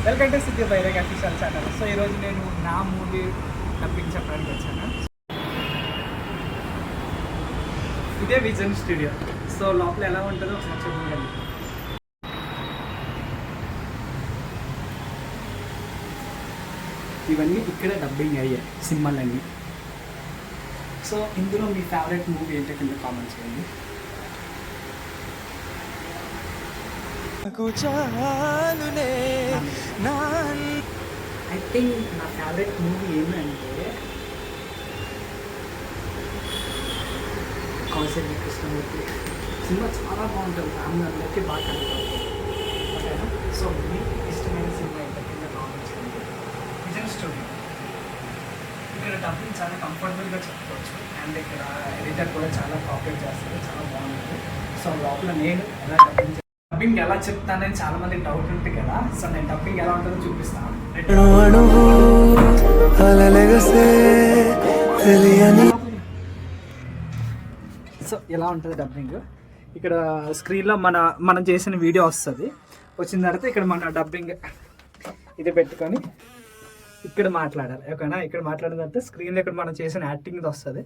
Welcome to Siddhi బైరగ్ official channel. So ఈరోజు నేను నా మూవీ డబ్బింగ్ చెప్పడానికి వచ్చాను. ఇదే విజన్ స్టూడియో. సో లోపల ఎలా ఉంటుందో ఒకసారి చూడండి. ఇవన్నీ ఇక్కడే డబ్బింగ్ అయ్యాయి సినిమాలన్నీ. సో ఇందులో మీ ఫేవరెట్ మూవీ ఏంటో కింద కామెంట్ చేయండి. ఐ థింక్ నా ఫేవరెట్ మూవీ ఏంటంటే కౌశల్య కృష్ణమూర్తి. సినిమా చాలా బాగుంటుంది, ఫ్యామిలీ అందరికీ బాగా కనపడుతుంది. ఓకేనా? సో మీకు ఇష్టమైన సినిమా ఏంటో కింద కామెంట్ చేయండి. Vision studio. ఇక్కడ డబ్బింగ్ చాలా కంఫర్టబుల్గా చెప్పుకోవచ్చు. అండ్ ఇక్కడ ఎడిటర్ కూడా చాలా కాపరేట్ చేస్తారు, చాలా బాగుంటుంది. సో లోపల నేను ఎలా డబ్బింగ్ ఎలా చెప్తానని చాలా మందికి డౌట్ ఉంటుంది కదా. సో నేను డబ్బింగ్ ఎలా ఉంటుందో చూపిస్తాను. సో ఎలా ఉంటుంది డబ్బింగ్, ఇక్కడ స్క్రీన్లో మనం చేసిన వీడియో వస్తుంది. వచ్చిన తర్వాత ఇక్కడ మన డబ్బింగ్ ఇది పెట్టుకొని ఇక్కడ మాట్లాడాలి. ఓకేనా? ఇక్కడ మాట్లాడిన తర్వాత స్క్రీన్లో ఇక్కడ మనం చేసిన యాక్టింగ్ వస్తుంది.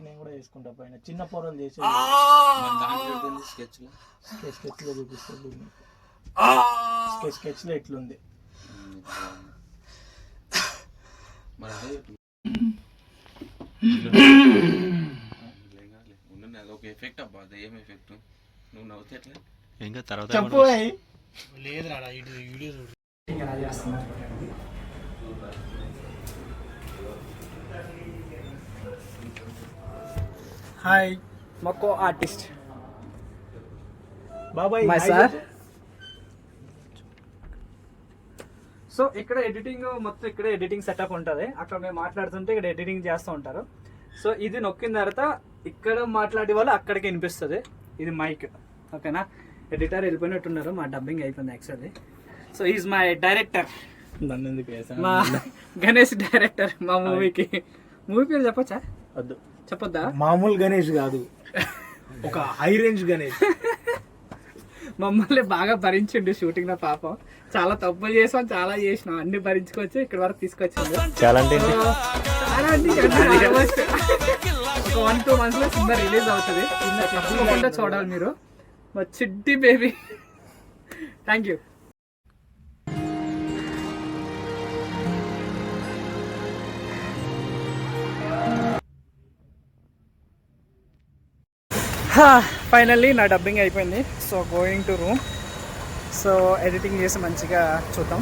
నేను కూడా చేసుకుంటా పైన చిన్న పొరలు చేసి స్కెచ్లో చూపిస్తుంది. స్కెచ్లో ఎట్లుంది ఒక ఎఫెక్ట్ అబ్బా. అది ఏం ఎఫెక్ట్? నువ్వు నవ్వుతే ఎట్లా ఇంకా తర్వాత లేదు రా వీడియో చూడు. హాయ్ మక్కో ఆర్టిస్ట్ బాబాయ్ మై సార్. సో ఇక్కడ ఎడిటింగ్ మొత్తం ఇక్కడ ఎడిటింగ్ సెటప్ ఉంటుంది. అక్కడ మేము మాట్లాడుతుంటే ఇక్కడ ఎడిటింగ్ చేస్తూ ఉంటారు. సో ఇది నొక్కిన తర్వాత ఇక్కడ మాట్లాడే వాళ్ళు అక్కడికి వినిపిస్తుంది. ఇది మైక్. ఓకేనా? ఎడిటర్ వెళ్ళిపోయినట్టున్నారు, మా డబ్బింగ్ అయిపోయింది actually. So is my director, నన్ను ఎందుకు మా గణేష్ డైరెక్టర్ మా మూవీకి. మూవీ పేరు చెప్పొచ్చా? వద్దు, చెప్పొద్దా? మామూలు గణేష్ కాదు, ఒక హై రేంజ్ గణేష్. మమ్మల్ని బాగా భరించిండు షూటింగ్ లో. పాపం చాలా తప్పులు చేసాం, చాలా చేసినాం, అన్ని భరించుకొచ్చి ఇక్కడ వరకు తీసుకొచ్చిండు. చాలా అంటే ఒక 1-2 months లో సినిమా రిలీజ్ అవుతుంది. తప్పకుండా చూడాలి మీరు. మా చిట్టి బేబీ. Thank you. ఫైనల్లీ నా డబ్బింగ్ అయిపోయింది. So going to room. So editing చేసి మంచిగా చూద్దాం.